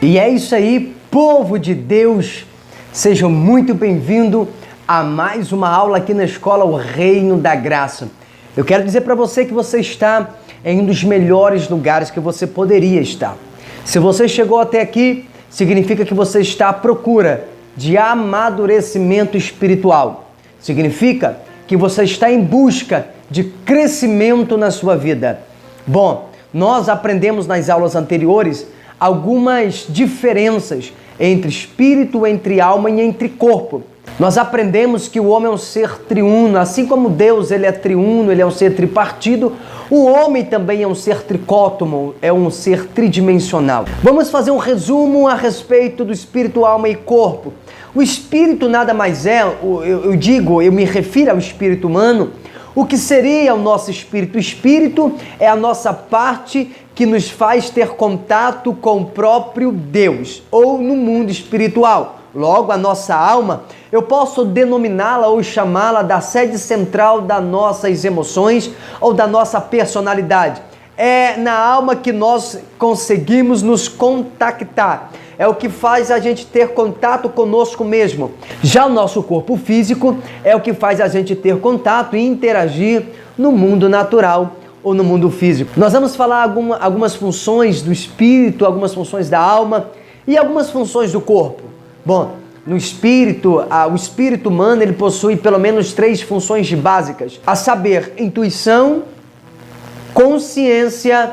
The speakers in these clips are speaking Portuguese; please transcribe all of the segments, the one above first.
E é isso aí, povo de Deus, sejam muito bem-vindos a mais uma aula aqui na escola O Reino da Graça. Eu quero dizer para você que você está em um dos melhores lugares que você poderia estar. Se você chegou até aqui, significa que você está à procura de amadurecimento espiritual. Significa que você está em busca de crescimento na sua vida. Bom, nós aprendemos nas aulas anteriores algumas diferenças entre espírito, entre alma e entre corpo. Nós aprendemos que o homem é um ser triuno, assim como Deus ele é triuno, ele é um ser tripartido, o homem também é um ser tricótomo, é um ser tridimensional. Vamos fazer um resumo a respeito do espírito, alma e corpo. O espírito nada mais é, eu me refiro ao espírito humano. O que seria o nosso espírito? O espírito é a nossa parte que nos faz ter contato com o próprio Deus, ou no mundo espiritual. Logo, a nossa alma, eu posso denominá-la ou chamá-la da sede central das nossas emoções ou da nossa personalidade. É na alma que nós conseguimos nos contactar. É o que faz a gente ter contato conosco mesmo. Já o nosso corpo físico é o que faz a gente ter contato e interagir no mundo natural ou no mundo físico. Nós vamos falar algumas funções do espírito, algumas funções da alma e algumas funções do corpo. Bom, no espírito, o espírito humano ele possui pelo menos 3 funções básicas, a saber, intuição, consciência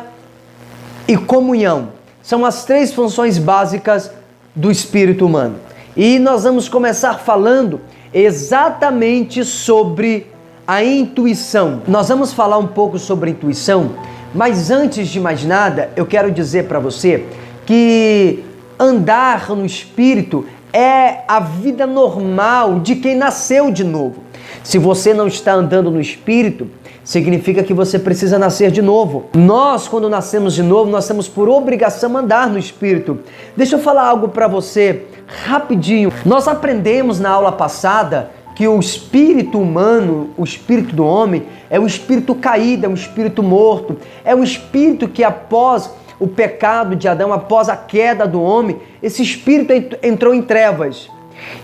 e comunhão. São as 3 funções básicas do espírito humano. E nós vamos começar falando exatamente sobre a intuição. Nós vamos falar um pouco sobre a intuição, mas antes de mais nada, eu quero dizer para você que andar no espírito é a vida normal de quem nasceu de novo. Se você não está andando no espírito, significa que você precisa nascer de novo. Nós, quando nascemos de novo, nós temos por obrigação andar no espírito. Deixa eu falar algo para você rapidinho. Nós aprendemos na aula passada que o espírito humano, o espírito do homem, é um espírito caído, é um espírito morto, é um espírito que após o pecado de Adão, após a queda do homem, esse espírito entrou em trevas.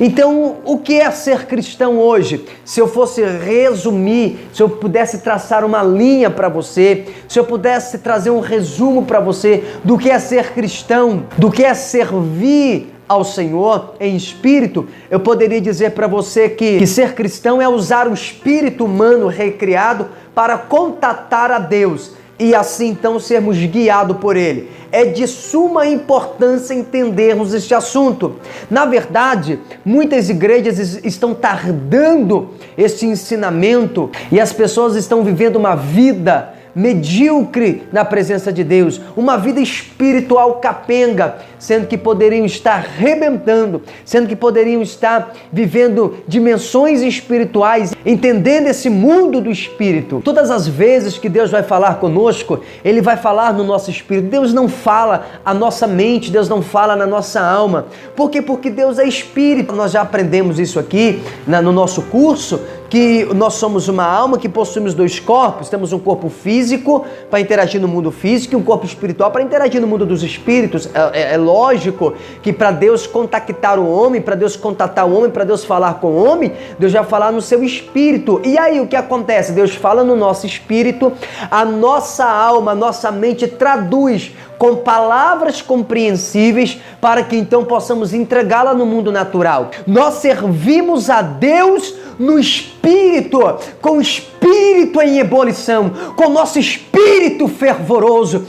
Então, o que é ser cristão hoje? Se eu fosse resumir, se eu pudesse traçar uma linha para você, se eu pudesse trazer um resumo para você do que é ser cristão, do que é servir ao Senhor em espírito, eu poderia dizer para você que ser cristão é usar o espírito humano recriado para contatar a Deus e assim então sermos guiados por Ele. É de suma importância entendermos este assunto. Na verdade, muitas igrejas estão tardando este ensinamento e as pessoas estão vivendo uma vida medíocre na presença de Deus, uma vida espiritual capenga, sendo que poderiam estar arrebentando, sendo que poderiam estar vivendo dimensões espirituais, entendendo esse mundo do espírito. Todas as vezes que Deus vai falar conosco, Ele vai falar no nosso espírito. Deus não fala a nossa mente, Deus não fala na nossa alma. Por quê? Porque Deus é espírito. Nós já aprendemos isso aqui no nosso curso, que nós somos uma alma que possuímos 2 corpos, temos um corpo físico para interagir no mundo físico e um corpo espiritual para interagir no mundo dos espíritos. É lógico que para Deus contactar o homem, para Deus contatar o homem, para Deus falar com o homem, Deus vai falar no seu espírito. E aí o que acontece? Deus fala no nosso espírito, a nossa alma, a nossa mente traduz com palavras compreensíveis para que então possamos entregá-la no mundo natural. Nós servimos a Deus no espírito, com o espírito em ebulição, com o nosso espírito fervoroso.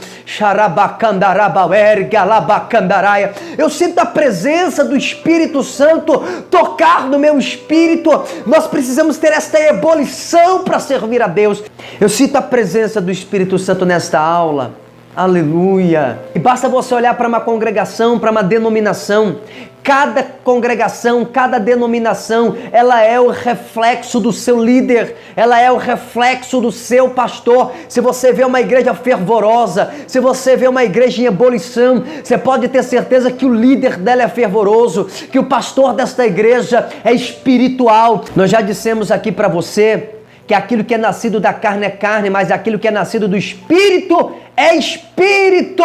Eu sinto a presença do Espírito Santo tocar no meu espírito. Nós precisamos ter esta ebulição para servir a Deus. Eu sinto a presença do Espírito Santo nesta aula. Aleluia! E basta você olhar para uma congregação, para uma denominação. Cada congregação, cada denominação, ela é o reflexo do seu líder, ela é o reflexo do seu pastor. Se você vê uma igreja fervorosa, se você vê uma igreja em ebulição, você pode ter certeza que o líder dela é fervoroso, que o pastor desta igreja é espiritual. Nós já dissemos aqui para você que aquilo que é nascido da carne é carne, mas aquilo que é nascido do Espírito é Espírito.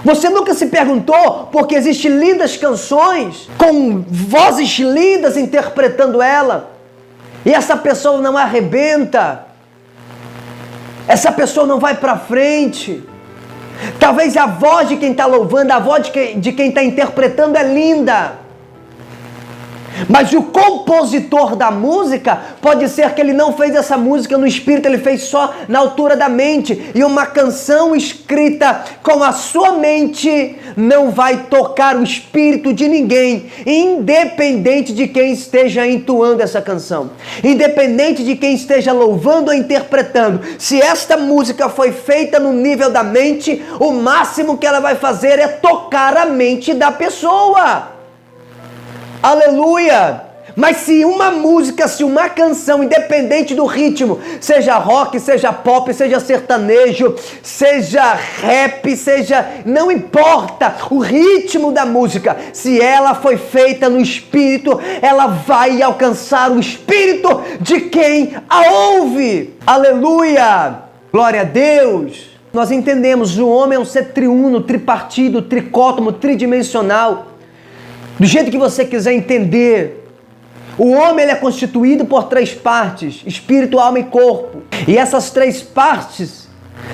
Você nunca se perguntou porque existem lindas canções, com vozes lindas interpretando ela, e essa pessoa não arrebenta, essa pessoa não vai para frente? Talvez a voz de quem está louvando, a voz de quem está interpretando é linda, mas o compositor da música, pode ser que ele não fez essa música no espírito, ele fez só na altura da mente. E uma canção escrita com a sua mente não vai tocar o espírito de ninguém, independente de quem esteja entoando essa canção, independente de quem esteja louvando ou interpretando. Se esta música foi feita no nível da mente, o máximo que ela vai fazer é tocar a mente da pessoa. Aleluia! Mas se uma música, se uma canção, independente do ritmo, seja rock, seja pop, seja sertanejo, seja rap, não importa o ritmo da música, se ela foi feita no espírito, ela vai alcançar o espírito de quem a ouve. Aleluia! Glória a Deus! Nós entendemos, o homem é um ser triuno, tripartido, tricótomo, tridimensional. Do jeito que você quiser entender, o homem ele é constituído por 3 partes, espírito, alma e corpo. E essas 3 partes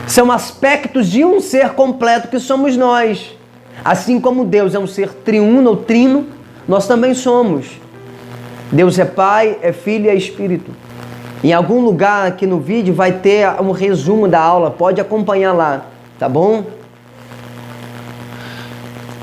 são aspectos de um ser completo que somos nós. Assim como Deus é um ser triuno ou trino, nós também somos. Deus é Pai, é Filho e é Espírito. Em algum lugar aqui no vídeo vai ter um resumo da aula, pode acompanhar lá, tá bom?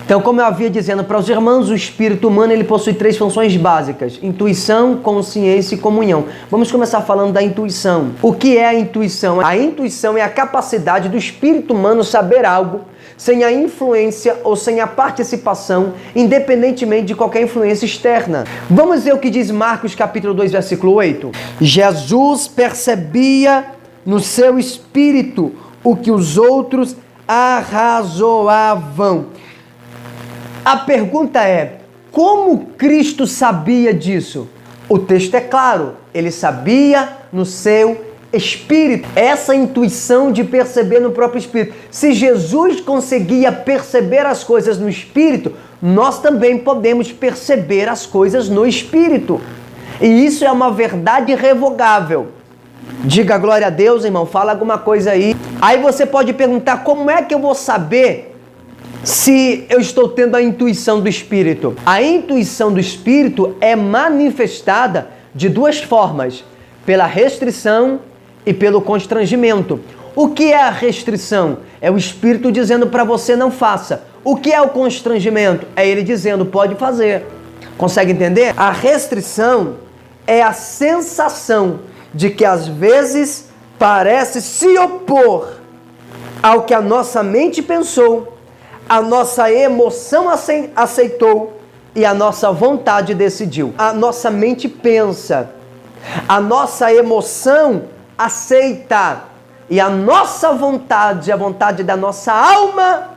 Então, como eu havia dizendo para os irmãos, o espírito humano ele possui 3 funções básicas: intuição, consciência e comunhão. Vamos começar falando da intuição. O que é a intuição? A intuição é a capacidade do espírito humano saber algo sem a influência ou sem a participação, independentemente de qualquer influência externa. Vamos ver o que diz Marcos capítulo 2, versículo 8. Jesus percebia no seu espírito o que os outros arrazoavam. A pergunta é, como Cristo sabia disso? O texto é claro, ele sabia no seu espírito. Essa intuição de perceber no próprio espírito. Se Jesus conseguia perceber as coisas no espírito, nós também podemos perceber as coisas no espírito. E isso é uma verdade irrevogável. Diga glória a Deus, irmão, fala alguma coisa aí. Aí você pode perguntar, como é que eu vou saber se eu estou tendo a intuição do Espírito? A intuição do Espírito é manifestada de 2 formas, pela restrição e pelo constrangimento. O que é a restrição? É o Espírito dizendo para você não faça. O que é o constrangimento? É ele dizendo pode fazer. Consegue entender? A restrição é a sensação de que às vezes parece se opor ao que a nossa mente pensou, a nossa emoção aceitou e a nossa vontade decidiu. A nossa mente pensa, a nossa emoção aceita e a nossa vontade, a vontade da nossa alma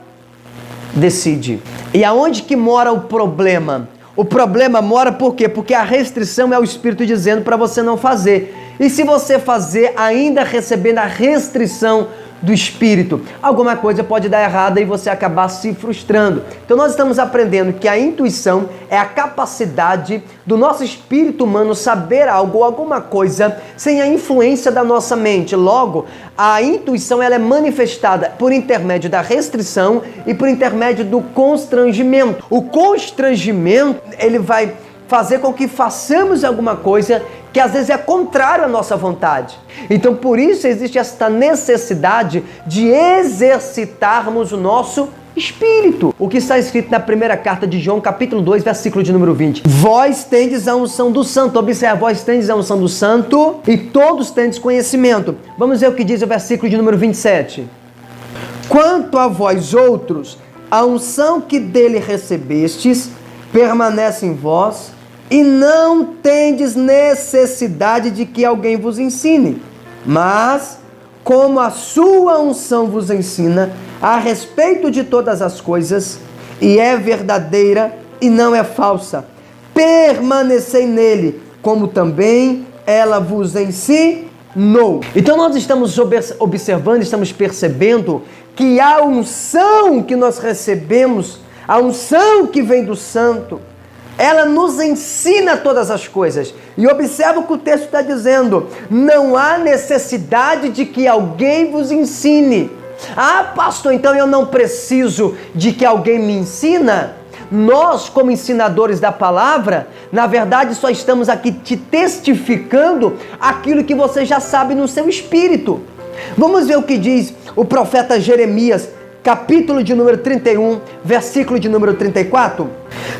decide. E aonde que mora o problema? O problema mora por quê? Porque a restrição é o Espírito dizendo para você não fazer. E se você fazer, ainda recebendo a restrição do Espírito, alguma coisa pode dar errada e você acabar se frustrando. Então nós estamos aprendendo que a intuição é a capacidade do nosso espírito humano saber algo ou alguma coisa sem a influência da nossa mente. Logo, a intuição ela é manifestada por intermédio da restrição e por intermédio do constrangimento. O constrangimento, ele vai fazer com que façamos alguma coisa que às vezes é contrário à nossa vontade. Então, por isso existe esta necessidade de exercitarmos o nosso espírito. O que está escrito na primeira carta de João, capítulo 2, versículo de número 20. Vós tendes a unção do santo. Observe, vós tendes a unção do santo e todos tendes conhecimento. Vamos ver o que diz o versículo de número 27. Quanto a vós outros, a unção que dele recebestes permanece em vós, e não tendes necessidade de que alguém vos ensine, mas, como a sua unção vos ensina a respeito de todas as coisas, e é verdadeira e não é falsa, permanecei nele, como também ela vos ensinará. Então nós estamos observando, estamos percebendo que a unção que nós recebemos, a unção que vem do Santo, ela nos ensina todas as coisas. E observa o que o texto está dizendo: não há necessidade de que alguém vos ensine. Ah, pastor, então eu não preciso de que alguém me ensina? Nós, como ensinadores da palavra, na verdade só estamos aqui te testificando aquilo que você já sabe no seu espírito. Vamos ver o que diz o profeta Jeremias, capítulo de número 31, versículo de número 34.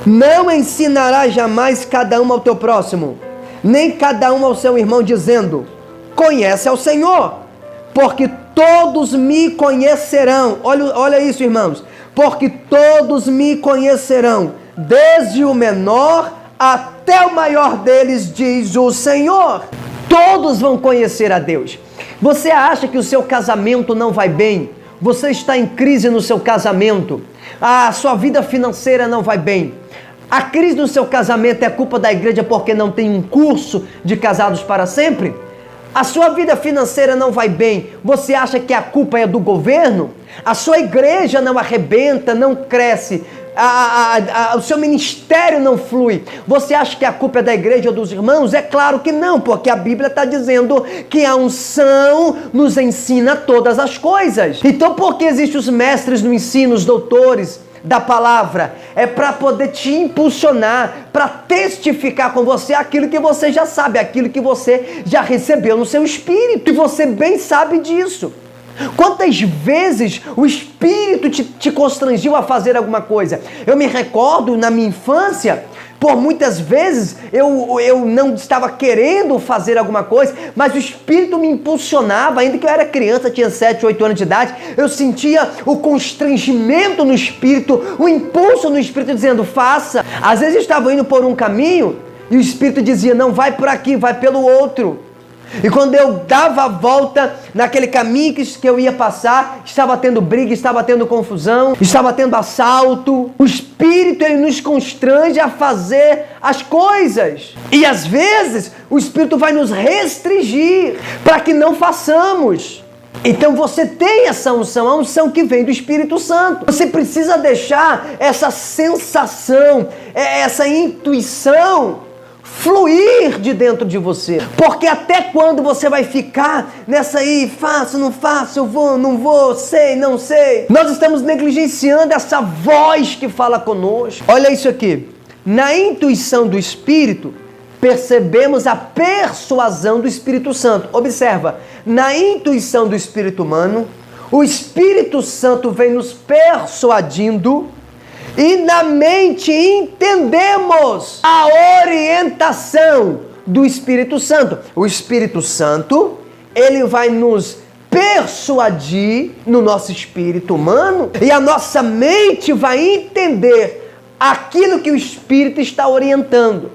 Não ensinará jamais cada um ao teu próximo, nem cada um ao seu irmão, dizendo: conhece ao Senhor, porque todos me conhecerão. Olha isso, irmãos. Porque todos me conhecerão, desde o menor até o maior deles, diz o Senhor. Todos vão conhecer a Deus. Você acha que o seu casamento não vai bem? Você está em crise no seu casamento? A sua vida financeira não vai bem? A crise no seu casamento é culpa da igreja porque não tem um curso de casados para sempre? A sua vida financeira não vai bem, você acha que a culpa é do governo? A sua igreja não arrebenta, não cresce, o seu ministério não flui, você acha que a culpa é da igreja ou dos irmãos? É claro que não, porque a Bíblia está dizendo que a unção nos ensina todas as coisas. Então por que existem os mestres no ensino, os doutores da palavra? É para poder te impulsionar, para testificar com você aquilo que você já sabe, aquilo que você já recebeu no seu espírito, e você bem sabe disso. Quantas vezes o Espírito te constrangiu a fazer alguma coisa? Eu me recordo na minha infância, por muitas vezes eu não estava querendo fazer alguma coisa, mas o Espírito me impulsionava, ainda que eu era criança, tinha 7, 8 anos de idade, eu sentia o constrangimento no Espírito, o impulso no Espírito dizendo: faça. Às vezes eu estava indo por um caminho e o Espírito dizia: não, vai por aqui, vai pelo outro. E quando eu dava a volta naquele caminho que eu ia passar, estava tendo briga, estava tendo confusão, estava tendo assalto. O Espírito, ele nos constrange a fazer as coisas. E às vezes o Espírito vai nos restringir para que não façamos. Então você tem essa unção, a unção que vem do Espírito Santo. Você precisa deixar essa sensação, essa intuição fluir de dentro de você, porque até quando você vai ficar nessa aí, faço, não faço, eu vou, não vou, sei, não sei? Nós estamos negligenciando essa voz que fala conosco. Olha isso aqui: na intuição do Espírito percebemos a persuasão do Espírito Santo. Observa, na intuição do Espírito humano, o Espírito Santo vem nos persuadindo, e na mente entendemos a orientação do Espírito Santo. O Espírito Santo, ele vai nos persuadir no nosso espírito humano, e a nossa mente vai entender aquilo que o Espírito está orientando.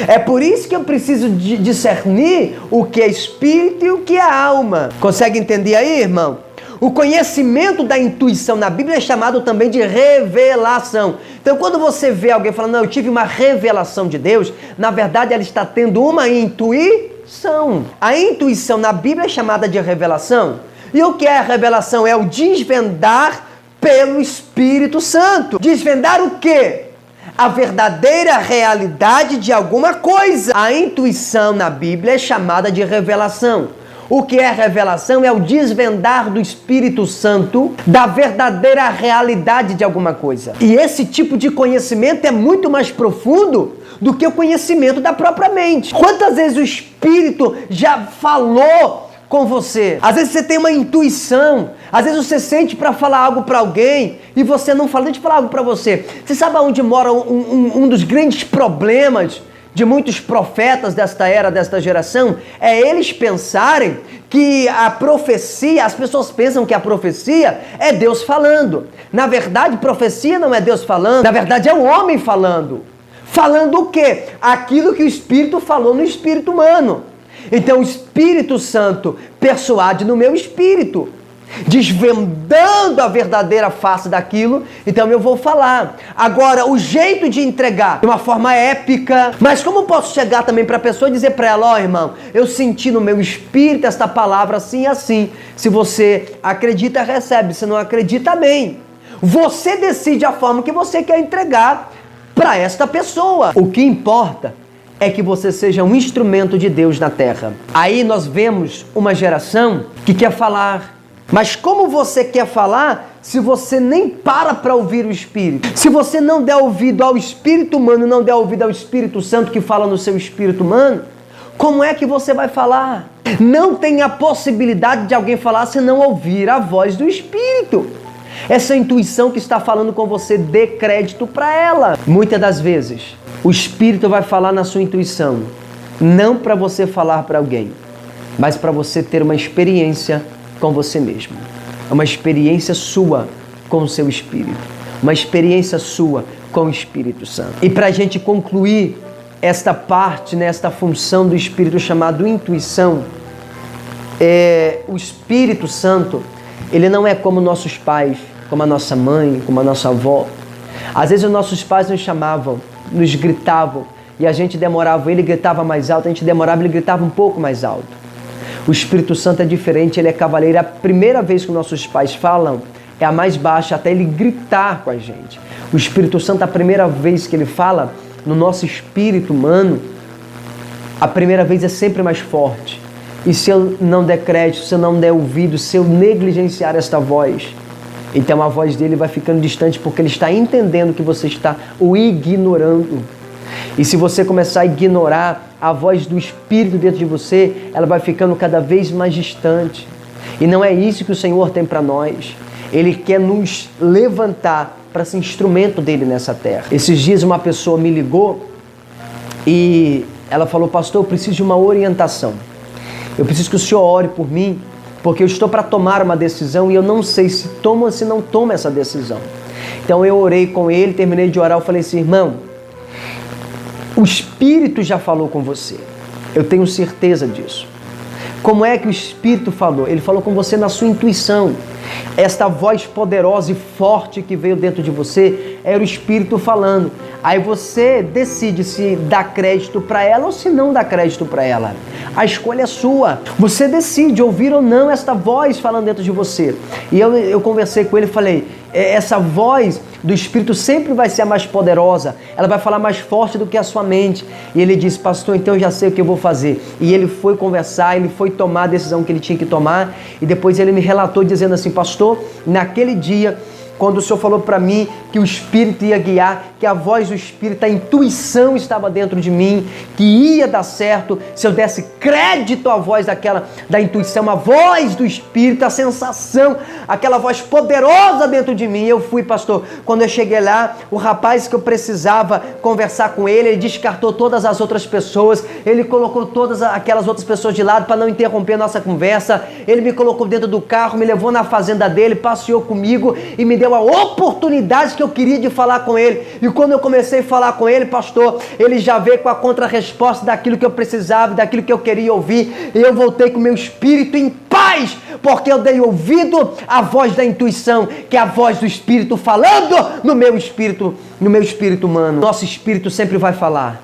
É por isso que eu preciso discernir o que é espírito e o que é alma. Consegue entender aí, irmão? O conhecimento da intuição na Bíblia é chamado também de revelação. Então, quando você vê alguém falando: não, eu tive uma revelação de Deus, na verdade ela está tendo uma intuição. A intuição na Bíblia é chamada de revelação. E o que é a revelação? É o desvendar pelo Espírito Santo. Desvendar o quê? A verdadeira realidade de alguma coisa. A intuição na Bíblia é chamada de revelação. O que é revelação? É o desvendar do Espírito Santo da verdadeira realidade de alguma coisa. E esse tipo de conhecimento é muito mais profundo do que o conhecimento da própria mente. Quantas vezes o Espírito já falou com você? Às vezes você tem uma intuição, às vezes você sente para falar algo para alguém e você não fala. Deixa eu falar algo para você. Você sabe onde mora um dos grandes problemas de muitos profetas desta era, desta geração? É eles pensarem que a profecia, as pessoas pensam que a profecia é Deus falando. Na verdade, profecia não é Deus falando, na verdade é o homem falando. Falando o quê? Aquilo que o Espírito falou no espírito humano. Então o Espírito Santo persuade no meu espírito. desvendando a verdadeira face daquilo, então eu vou falar. Agora, o jeito de entregar de uma forma épica, mas como eu posso chegar também para a pessoa e dizer para ela, ó, irmão, eu senti no meu espírito esta palavra assim e assim. Se você acredita, recebe. Se não acredita, amém. Você decide a forma que você quer entregar para esta pessoa. O que importa é que você seja um instrumento de Deus na terra. Aí nós vemos uma geração que quer falar. Mas como você quer falar se você nem para ouvir o Espírito? Se você não der ouvido ao Espírito humano, não der ouvido ao Espírito Santo que fala no seu espírito humano, como é que você vai falar? Não tem a possibilidade de alguém falar se não ouvir a voz do Espírito. Essa intuição que está falando com você, dê crédito para ela. Muitas das vezes, o Espírito vai falar na sua intuição, não para você falar para alguém, mas para você ter uma experiência com você mesmo. Uma experiência sua com o seu Espírito. Uma experiência sua com o Espírito Santo. E para a gente concluir esta parte, esta função do Espírito chamado intuição, o Espírito Santo, ele não é como nossos pais, como a nossa mãe, como a nossa avó. Às vezes os nossos pais nos chamavam, nos gritavam, e a gente demorava, ele gritava mais alto, a gente demorava, ele gritava um pouco mais alto. O Espírito Santo é diferente, ele é cavaleiro. A primeira vez que nossos pais falam é a mais baixa, até ele gritar com a gente. O Espírito Santo, a primeira vez que ele fala, no nosso espírito humano, a primeira vez é sempre mais forte. E se eu não der crédito, se eu não der ouvido, se eu negligenciar esta voz, então a voz dele vai ficando distante porque ele está entendendo que você está o ignorando. E se você começar a ignorar a voz do Espírito dentro de você, ela vai ficando cada vez mais distante. E não é isso que o Senhor tem para nós. Ele quer nos levantar para ser instrumento dele nessa terra. Esses dias uma pessoa me ligou e ela falou, pastor, eu preciso de uma orientação. Eu preciso que o senhor ore por mim, porque eu estou para tomar uma decisão e eu não sei se tomo ou se não tomo essa decisão. Então eu orei com ele, terminei de orar, eu falei assim, irmão, o Espírito já falou com você. Eu tenho certeza disso. Como é que o Espírito falou? Ele falou com você na sua intuição. Esta voz poderosa e forte que veio dentro de você era o Espírito falando. Aí você decide se dá crédito para ela ou se não dá crédito para ela. A escolha é sua. Você decide ouvir ou não esta voz falando dentro de você. E eu conversei com ele e falei, essa voz do Espírito sempre vai ser a mais poderosa. Ela vai falar mais forte do que a sua mente. E ele disse, pastor, então eu já sei o que eu vou fazer. E ele foi conversar, ele foi tomar a decisão que ele tinha que tomar. E depois ele me relatou dizendo assim, pastor, naquele dia, quando o Senhor falou para mim que o Espírito ia guiar, que a voz do Espírito, a intuição estava dentro de mim, que ia dar certo se eu desse crédito à voz da intuição, a voz do Espírito, a sensação, aquela voz poderosa dentro de mim. Eu fui, pastor, quando eu cheguei lá, o rapaz que eu precisava conversar com ele descartou todas as outras pessoas, ele colocou todas aquelas outras pessoas de lado para não interromper a nossa conversa, ele me colocou dentro do carro, me levou na fazenda dele, passeou comigo e me deu a oportunidade que eu queria de falar com ele. E quando eu comecei a falar com ele, pastor, ele já veio com a contra-resposta daquilo que eu precisava, daquilo que eu queria ouvir, e eu voltei com o meu espírito em paz, porque eu dei ouvido à voz da intuição, que é a voz do Espírito falando no meu espírito humano. Nosso espírito sempre vai falar.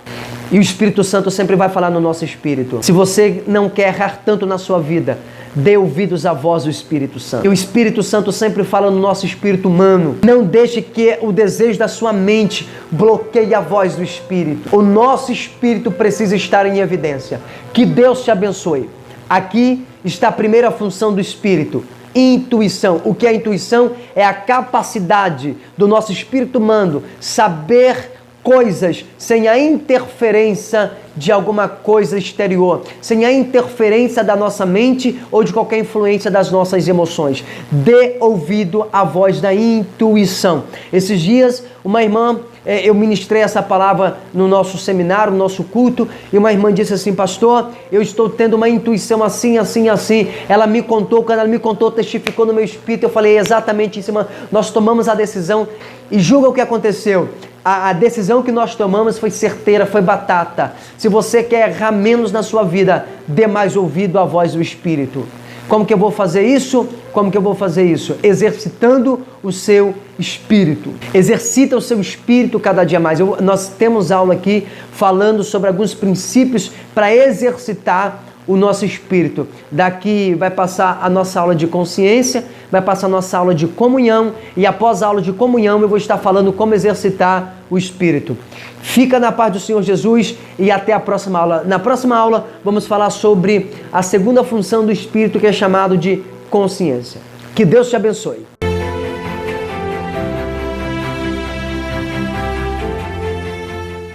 E o Espírito Santo sempre vai falar no nosso espírito. Se você não quer errar tanto na sua vida, dê ouvidos à voz do Espírito Santo. E o Espírito Santo sempre fala no nosso espírito humano. Não deixe que o desejo da sua mente bloqueie a voz do Espírito. O nosso espírito precisa estar em evidência. Que Deus te abençoe. Aqui está a primeira função do Espírito. Intuição. O que é intuição? É a capacidade do nosso espírito humano saber coisas sem a interferência de alguma coisa exterior, sem a interferência da nossa mente ou de qualquer influência das nossas emoções. Dê ouvido à voz da intuição. Esses dias, uma irmã, eu ministrei essa palavra no nosso seminário, no nosso culto, e uma irmã disse assim, pastor, eu estou tendo uma intuição assim, assim, assim. Ela me contou, quando ela me contou, testificou no meu espírito, eu falei exatamente isso, irmã. Nós tomamos a decisão e julga o que aconteceu. A decisão que nós tomamos foi certeira, foi batata. Se você quer errar menos na sua vida, dê mais ouvido à voz do Espírito. Como que eu vou fazer isso? Como que eu vou fazer isso? Exercitando o seu espírito. Exercita o seu espírito cada dia mais. Nós temos aula aqui falando sobre alguns princípios para exercitar o nosso espírito. Daqui vai passar a nossa aula de consciência, vai passar a nossa aula de comunhão, e após a aula de comunhão eu vou estar falando como exercitar o espírito. Fica na paz do Senhor Jesus e até a próxima aula. Na próxima aula vamos falar sobre a segunda função do espírito, que é chamado de consciência. Que Deus te abençoe.